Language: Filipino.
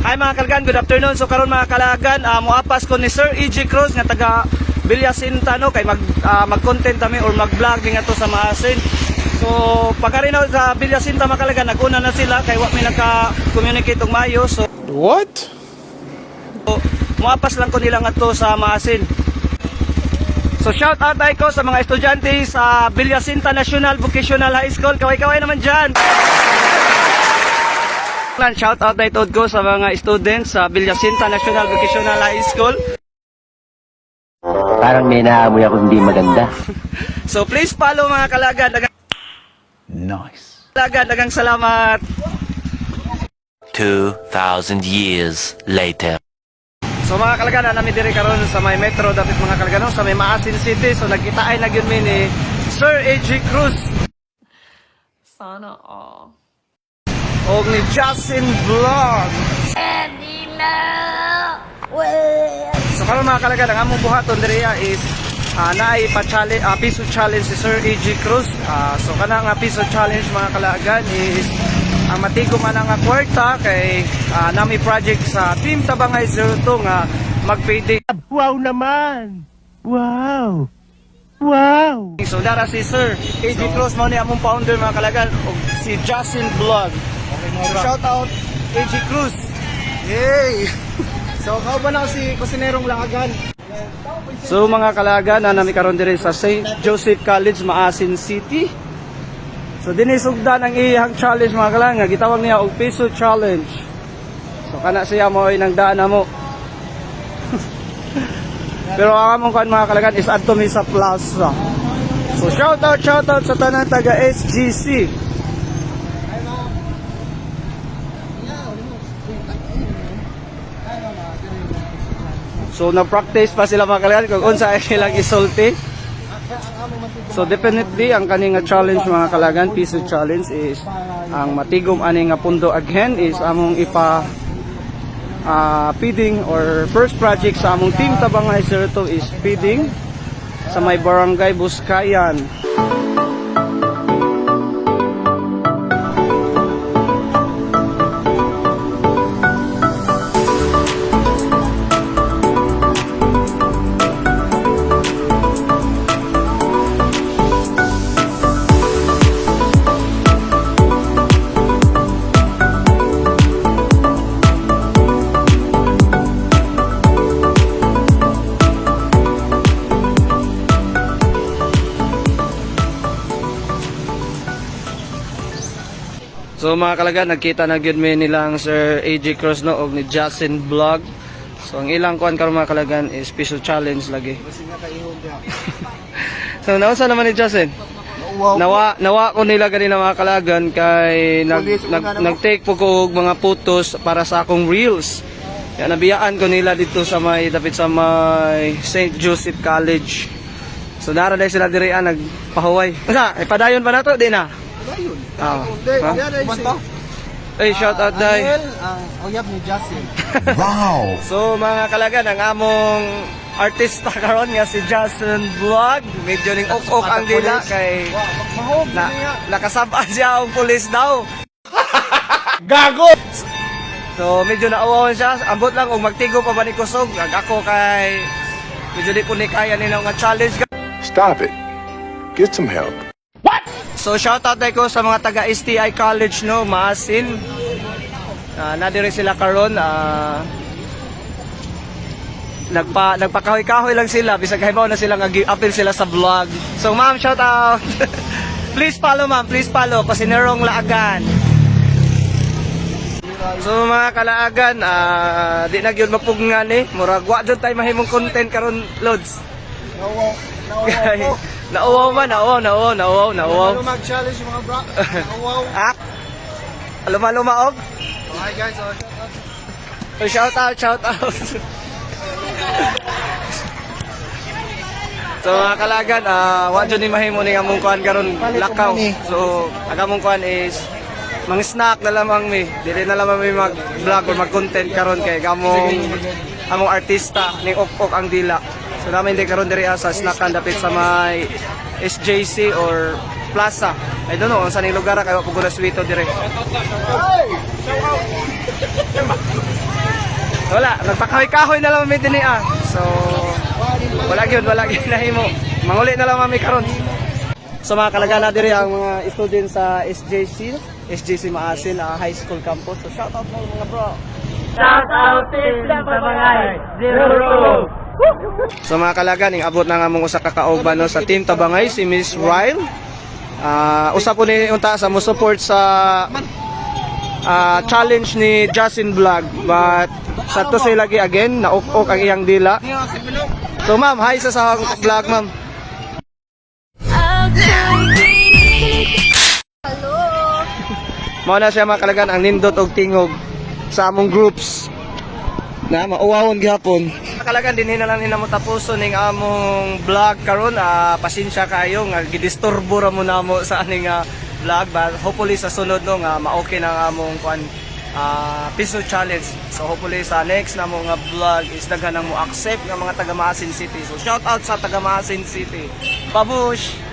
Hi mga kalagan, good afternoon. So karon mga kalagan, muapas ko ni Sir E.J. Cruz nga taga Villasinta no kay mag-content kami or mag-vlog nga to sa Maasin. So pagkarinaw sa Villasinta mga kalagan, naguna na sila kay wa mi naka-communicate og maayo. So What? muapas lang ko nila nga to sa Maasin. So shout out ay ko sa mga estudyante sa Villasinta National Vocational High School. Kaway-kaway naman dyan. Shout out ay ko sa mga students sa Villasinta National Vocational High School. Parang may naamoy ako hindi maganda. So please follow mga kalagan. Nice. Dagang salamat. 2,000 years later. So mga kalagan, namin diri karon sa may metro dapat mga kalagan sa may Maasin City. So nagkita ay nagyun mi ni Sir E.J. Cruz. Sana all. O ni Justin Vlog. So karon mga kalagan, ang among buhaton diri is naay pa-challenge, piso challenge si Sir E.J. Cruz. So kana nga piso challenge mga kalagan is ang matigom man nga kwarta kay nami project sa Team Tabangay 02 nga mag-payday. Wow naman! Wow! Wow! So dara si Sir E.J. Cruz mao ni among founder mga kalagan og si Justin Vlog. So shout out E.J. Cruz. Yay! So kao ba na si Kusinerong Lagan? So mga kalagan, nami karon diri sa St. Joseph College, Maasin City. So dinhi sugdan ang iyang challenge mga kalagan, nga gitawag niya og piso challenge. So kana siya mo ay nang daan mo. Pero ang among kan mga kalagan is adto mi sa plaza. So shout out sa tanan taga SGC. So na-practice pa sila mga kalagan kung unsa ay ilang isulti. So definitely ang kaning challenge mga kalagan, piso challenge is ang matigom ani nga pundo again is among ipa feeding or first project sa among Team Tabangay 02 is feeding sa may barangay Buskayan. So mga kalagan, nagkita na gyud mi nilang Sir E.J. Cruz no og ni Justin Vlog. So ang ilang kuan karon mga kalagan is special challenge lagi. So naunsa naman ni Justin? Nawa ko nila ganina mga kalagan kay nag-take po ko og mga photos para sa akong reels. Kaya nabiyaan ko nila dito sa may dapit sa may St. Joseph College. So nara dai sila diri nagpahuway. Unsa? Ipadayon pa nato di na? Hey, shout out dai. Ang uyab ni Justin. Wow! So mga kalagan, ang among artista karon nga si Justin Vlog, medyo ning ok ang dila kay nakasaba siya og pulis daw. Gago! So medyo naawon siya, ambot lang og magtigo pa ba ni kusog, ako kay medyo di ko ni kaya ni nga challenge. Stop it. Get some help. So shoutout ay ko sa mga taga STI College no, Maasin. Nadiri sila karon, nagpakahoy-kahoy lang sila bisag hibaw na sila nga appeal sila sa vlog. So ma'am, shoutout. Please follow ma'am, please follow Kusinerong Lagan. So mga kalaagan, di na gyud mapugngan eh. Murag wa jud tay mahimong content karon, Lods. Nauwaw man, nauwaw. Mag-challenge yung mga bra. Wow. Luma-lumaog. Hi guys, Shout out. So mga kalagan, wa jud ni mahimo ni among kuan karon lakaw. So ang among kuan is mga snack na lamang mi. Dili na lamang mi mag-vlog or mag-content karon kay among artista ni ok ang dila. So namin din karon diri sa snackan dapit sa may SJC or Plaza. I don't know, sa ning lugar kay wa pugod na suwito dire. Wala, nagpakahoy-kahoy na lang kami din ah. So, wala gyud nahimo. Manguli na lang kami karon. So mga kalaga na diri ang mga students sa SJC Maasin High School Campus. So shout out mo mga bro. So mga kalaga ning abot na nga mong usa ka kauban no sa Team Tabangay si Miss Ryle. Usa po ni unta sa mo support sa challenge ni Justin Vlog, but sa to say lagi again nauk-ok ang iyang dila. So ma'am, hi sa vlog ma'am. Mao na siya mga kalagan ang nindot og tingog sa among groups na mauwawon gihapon. Kalagan din na lang hinamo tapuson ning among vlog karon. Pasensya kayo nga gidisturbo ra mo namo sa aning vlog, but hopefully sa sunod no nga ma-okay na ang among piso challenge. So hopefully sa next na mo nga vlog is daghan mo accept nga mga taga Maasin City. So shout out sa taga Maasin City. Babush.